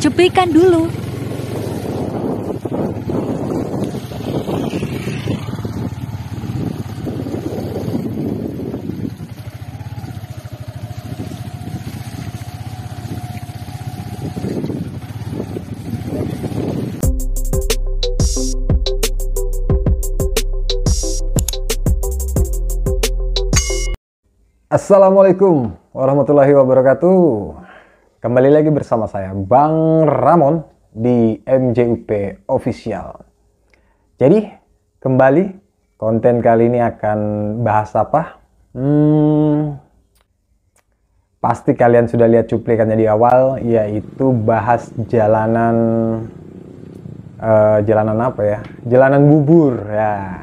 cuplikan dulu. Assalamualaikum warahmatullahi wabarakatuh. Kembali lagi bersama saya Bang Ramon di MJUP Official. Jadi kembali konten kali ini akan bahas apa? Pasti kalian sudah lihat cuplikannya di awal, yaitu bahas jalanan apa ya? Jalanan bubur ya.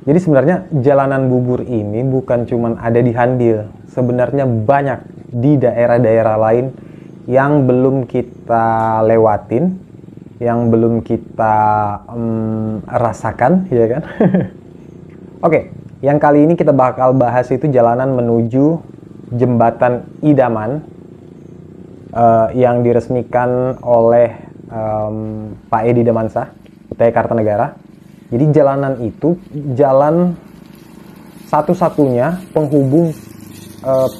Jadi sebenarnya jalanan bubur ini bukan cuma ada di Handil, sebenarnya banyak di daerah-daerah lain yang belum kita lewatin, yang belum kita rasakan, ya kan? Oke, yang kali ini kita bakal bahas itu jalanan menuju Jembatan Idaman yang diresmikan oleh Pak Edi Damansyah, UTE Kartanegara. Jadi jalanan itu jalan satu-satunya penghubung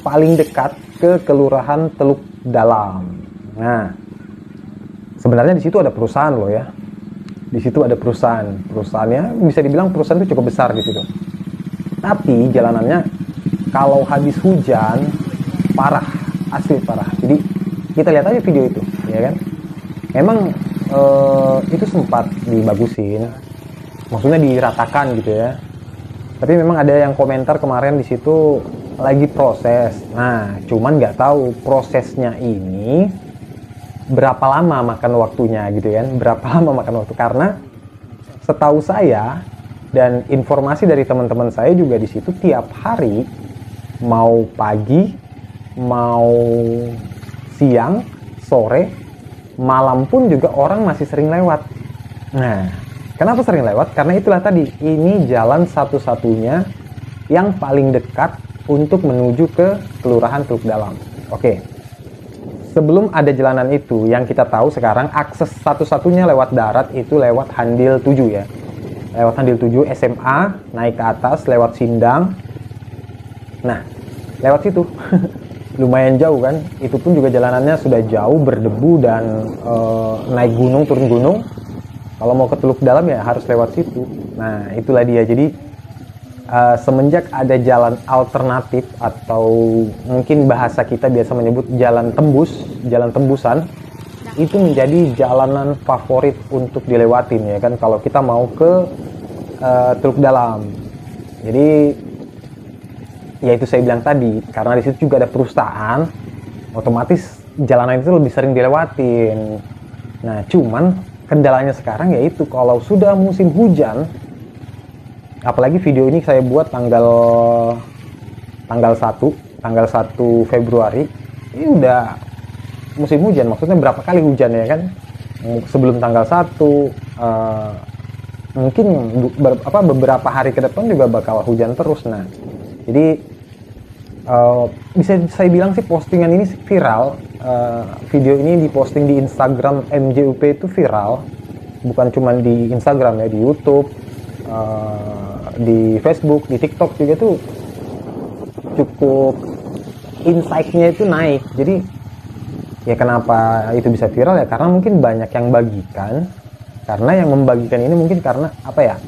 paling dekat ke Kelurahan Teluk Dalam. Nah, sebenarnya di situ ada perusahaan loh ya. Di situ ada perusahaan. Perusahaannya bisa dibilang perusahaan itu cukup besar di situ. Tapi jalanannya kalau habis hujan parah, asli parah. Jadi kita lihat aja video itu, ya kan? Memang itu sempat dibagusin. Maksudnya diratakan gitu ya. Tapi memang ada yang komentar kemarin di situ lagi proses. Nah, cuman nggak tahu prosesnya ini berapa lama makan waktunya gitu kan? Berapa lama makan waktu? Karena setahu saya dan informasi dari teman-teman saya juga di situ tiap hari, mau pagi, mau siang, sore, malam pun juga orang masih sering lewat. Nah, kenapa sering lewat? Karena itulah tadi, ini jalan satu-satunya yang paling dekat untuk menuju ke Kelurahan Teluk Dalam. Oke, sebelum ada jalanan itu, yang kita tahu sekarang akses satu-satunya lewat darat itu lewat Handil 7 ya. Lewat Handil 7 SMA, naik ke atas, lewat Sindang. Nah, lewat situ. Lumayan jauh kan, itu pun juga jalanannya sudah jauh, berdebu dan naik gunung, turun gunung. Kalau mau ke Teluk Dalam ya harus lewat situ. Nah, itulah dia. Jadi semenjak ada jalan alternatif atau mungkin bahasa kita biasa menyebut jalan tembus, jalan tembusan, itu menjadi jalanan favorit untuk dilewatin ya kan kalau kita mau ke Teluk Dalam. Jadi ya itu saya bilang tadi, karena di situ juga ada perusahaan, otomatis jalanan itu lebih sering dilewatin. Nah, cuman kendalanya sekarang yaitu kalau sudah musim hujan, apalagi video ini saya buat tanggal 1 Februari, ini udah musim hujan, maksudnya berapa kali hujan ya kan? Sebelum tanggal 1, mungkin beberapa hari ke depan juga bakal hujan terus. Nah, jadi bisa saya bilang sih postingan ini viral. Video ini diposting di Instagram MJUP itu viral, bukan cuma di Instagram ya, di YouTube, di Facebook, di TikTok juga tuh cukup insight-nya itu naik. Jadi ya kenapa itu bisa viral ya, karena mungkin banyak yang bagikan. Karena yang membagikan ini mungkin karena apa ya,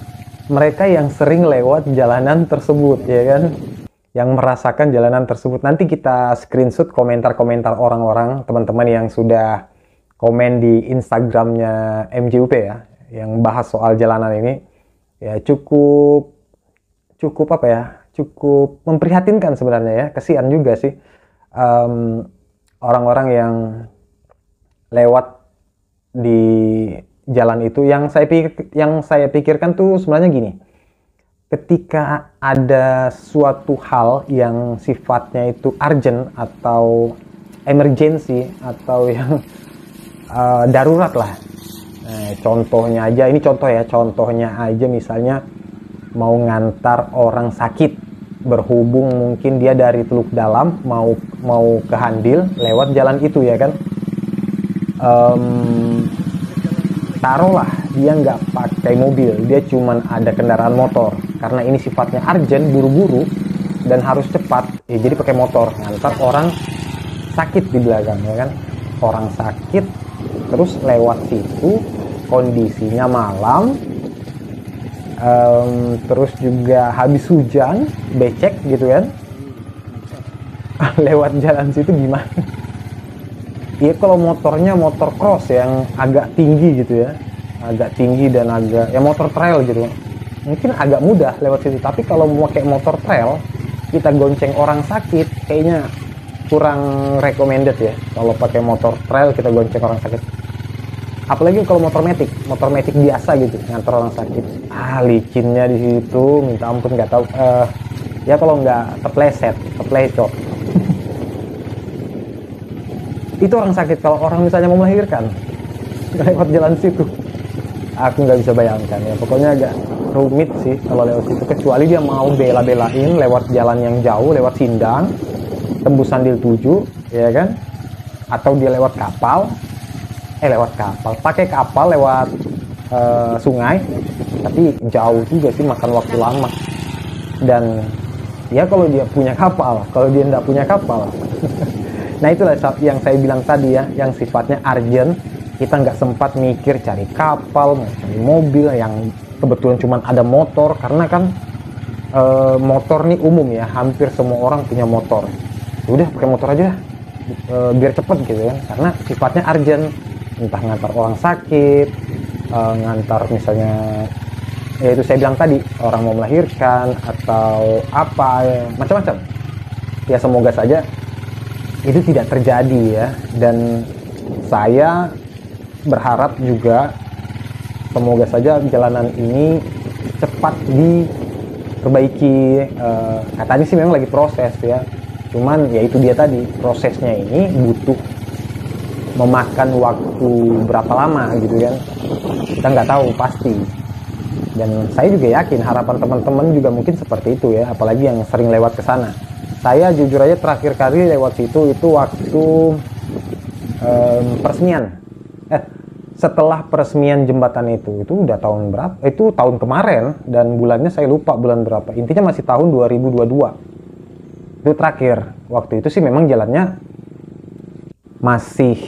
mereka yang sering lewat jalanan tersebut ya kan, yang merasakan jalanan tersebut. Nanti kita screenshot komentar-komentar orang-orang, teman-teman yang sudah komen di Instagramnya MJUP ya, yang bahas soal jalanan ini. Ya cukup apa ya, cukup memprihatinkan sebenarnya ya, kasihan juga sih orang-orang yang lewat di jalan itu. Yang saya pikirkan tuh sebenarnya gini. Ketika ada suatu hal yang sifatnya itu urgent atau emergency atau yang darurat lah. Contohnya aja misalnya mau ngantar orang sakit, berhubung mungkin dia dari Teluk Dalam mau ke Handil lewat jalan itu ya kan. taruhlah dia nggak pakai mobil, dia cuman ada kendaraan motor, karena ini sifatnya urgent, buru-buru dan harus cepat, ya jadi pakai motor ngantar orang sakit di belakang, ya kan, orang sakit, terus lewat situ kondisinya malam, terus juga habis hujan, becek gitu kan. Lewat jalan situ gimana? Iya, kalau motornya motor cross yang agak tinggi gitu ya, agak tinggi dan agak ya motor trail gitu, mungkin agak mudah lewat situ. Tapi kalau mau pakai motor trail, kita gonceng orang sakit, kayaknya kurang recommended ya. Kalau pakai motor trail kita gonceng orang sakit, apalagi kalau motor metik biasa gitu, ngantar orang sakit. Licinnya di situ, minta ampun, nggak tahu. Ya kalau nggak keplecot. Itu orang sakit. Kalau orang misalnya mau melahirkan lewat jalan situ, aku nggak bisa bayangkan ya. Pokoknya agak rumit sih kalau lewat situ, kecuali dia mau bela-belain lewat jalan yang jauh, lewat Sindang, tembus Sandil 7, ya kan? Atau dia lewat kapal, pakai kapal lewat sungai, tapi jauh juga sih, makan waktu lama. Dan ya kalau dia punya kapal, kalau dia nggak punya kapal, nah itulah yang saya bilang tadi ya, yang sifatnya urgent, kita nggak sempat mikir cari kapal, mau cari mobil, yang kebetulan cuma ada motor, karena kan motor nih umum ya, hampir semua orang punya motor. Udah pakai motor aja, biar cepet gitu ya, karena sifatnya urgent, entah ngantar orang sakit, ngantar misalnya, ya itu saya bilang tadi, orang mau melahirkan atau apa ya, macam-macam. Ya semoga saja itu tidak terjadi ya, dan saya berharap juga semoga saja jalanan ini cepat diperbaiki. Katanya sih memang lagi proses ya, cuman ya itu dia tadi, prosesnya ini butuh memakan waktu berapa lama gitu kan, kita nggak tahu pasti. Dan saya juga yakin harapan teman-teman juga mungkin seperti itu ya, apalagi yang sering lewat ke sana. Saya jujur aja terakhir kali lewat situ itu waktu peresmian. Setelah peresmian jembatan itu udah tahun berapa? Itu tahun kemarin, dan bulannya saya lupa bulan berapa. Intinya masih tahun 2022. Itu terakhir. Waktu itu sih memang jalannya masih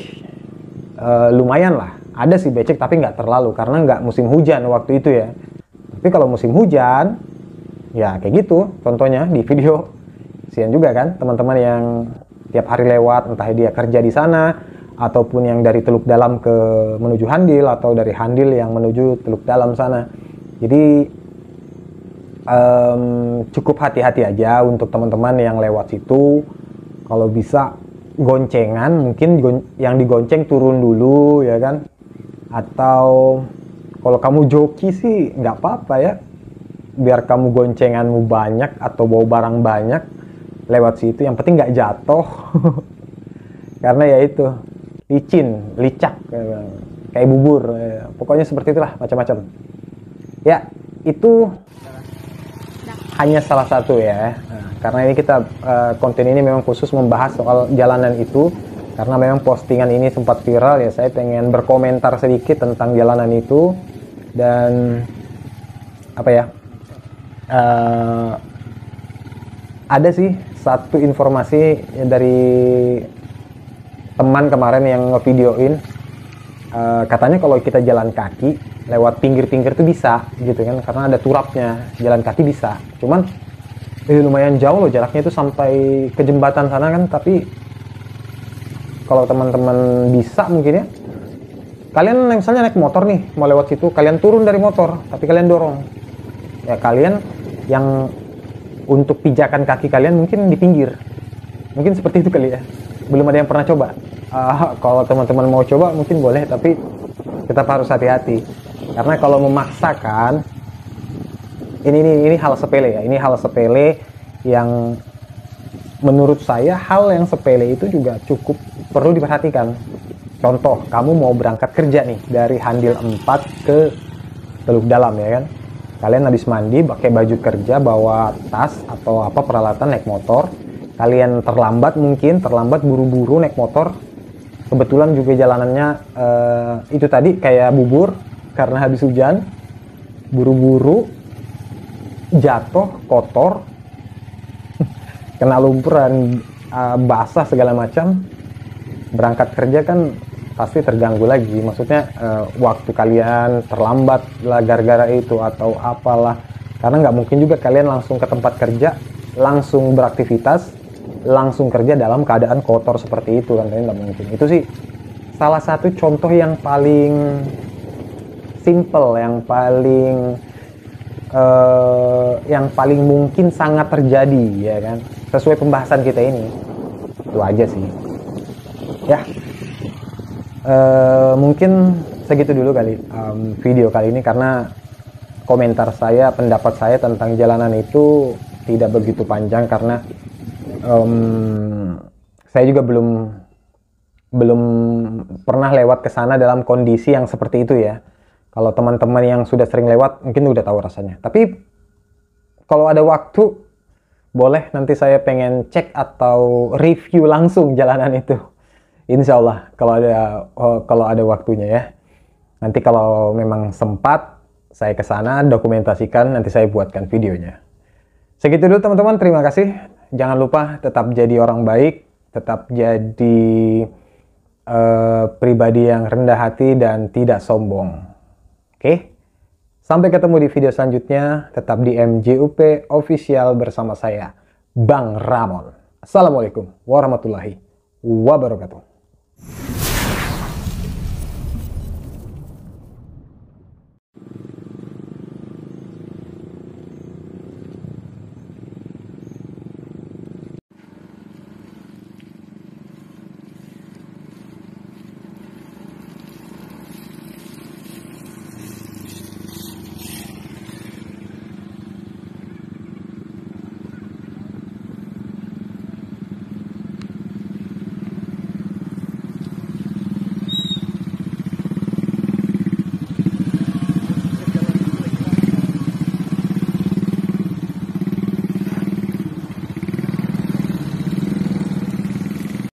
lumayan lah. Ada sih becek tapi nggak terlalu, karena nggak musim hujan waktu itu ya. Tapi kalau musim hujan, ya kayak gitu. Contohnya di video. Kasian juga kan teman-teman yang tiap hari lewat, entah dia kerja di sana, ataupun yang dari Teluk Dalam menuju Handil, atau dari Handil yang menuju Teluk Dalam sana. Jadi cukup hati-hati aja untuk teman-teman yang lewat situ. Kalau bisa goncengan, mungkin yang digonceng turun dulu ya kan. Atau kalau kamu joki sih nggak apa-apa ya, biar kamu goncenganmu banyak atau bawa barang banyak lewat situ, yang penting nggak jatuh. Karena ya itu licin, licak, kayak bubur, pokoknya seperti itulah, macam-macam ya. Itu hanya salah satu ya. Karena ini kita konten ini memang khusus membahas soal jalanan itu, karena memang postingan ini sempat viral ya. Saya pengen berkomentar sedikit tentang jalanan itu. Dan apa ya, ada sih satu informasi dari teman kemarin yang ngevideoin, katanya kalau kita jalan kaki lewat pinggir-pinggir tuh bisa gitu kan, karena ada turapnya, jalan kaki bisa. Cuman lumayan jauh loh jaraknya itu sampai ke jembatan sana kan. Tapi kalau teman-teman bisa mungkin ya, kalian misalnya naik motor nih mau lewat situ, kalian turun dari motor tapi kalian dorong ya, kalian yang untuk pijakan kaki kalian mungkin di pinggir, mungkin seperti itu kali ya. Belum ada yang pernah coba. Kalau teman-teman mau coba mungkin boleh, tapi tetap harus hati-hati, karena kalau memaksakan, ini hal sepele ya, ini hal sepele yang menurut saya hal yang sepele itu juga cukup perlu diperhatikan. Contoh, kamu mau berangkat kerja nih dari Handil 4 ke Teluk Dalam ya kan, kalian habis mandi, pakai baju kerja, bawa tas atau apa peralatan naik motor, kalian terlambat buru-buru naik motor, Kebetulan juga jalanannya itu tadi kayak bubur karena habis hujan, buru-buru, jatuh, kotor, kena lumpur dan basah segala macam. Berangkat kerja kan pasti terganggu lagi, maksudnya waktu kalian terlambat lah gara-gara itu atau apalah, karena nggak mungkin juga kalian langsung ke tempat kerja, langsung beraktivitas, langsung kerja dalam keadaan kotor seperti itu kan, nggak mungkin. Itu sih salah satu contoh yang paling simple, yang paling mungkin sangat terjadi, ya kan, sesuai pembahasan kita ini. Itu aja sih ya. Mungkin segitu dulu kali video kali ini, karena komentar saya, pendapat saya tentang jalanan itu tidak begitu panjang, karena saya juga belum pernah lewat ke sana dalam kondisi yang seperti itu ya. Kalau teman-teman yang sudah sering lewat mungkin udah tahu rasanya. Tapi kalau ada waktu, boleh nanti saya pengen cek atau review langsung jalanan itu. Insya Allah kalau ada waktunya ya. Nanti kalau memang sempat saya ke sana dokumentasikan, nanti saya buatkan videonya. Segitu dulu teman-teman, terima kasih. Jangan lupa tetap jadi orang baik, tetap jadi pribadi yang rendah hati dan tidak sombong. Oke? Sampai ketemu di video selanjutnya, tetap di MJUP Official bersama saya, Bang Ramon. Assalamualaikum warahmatullahi wabarakatuh.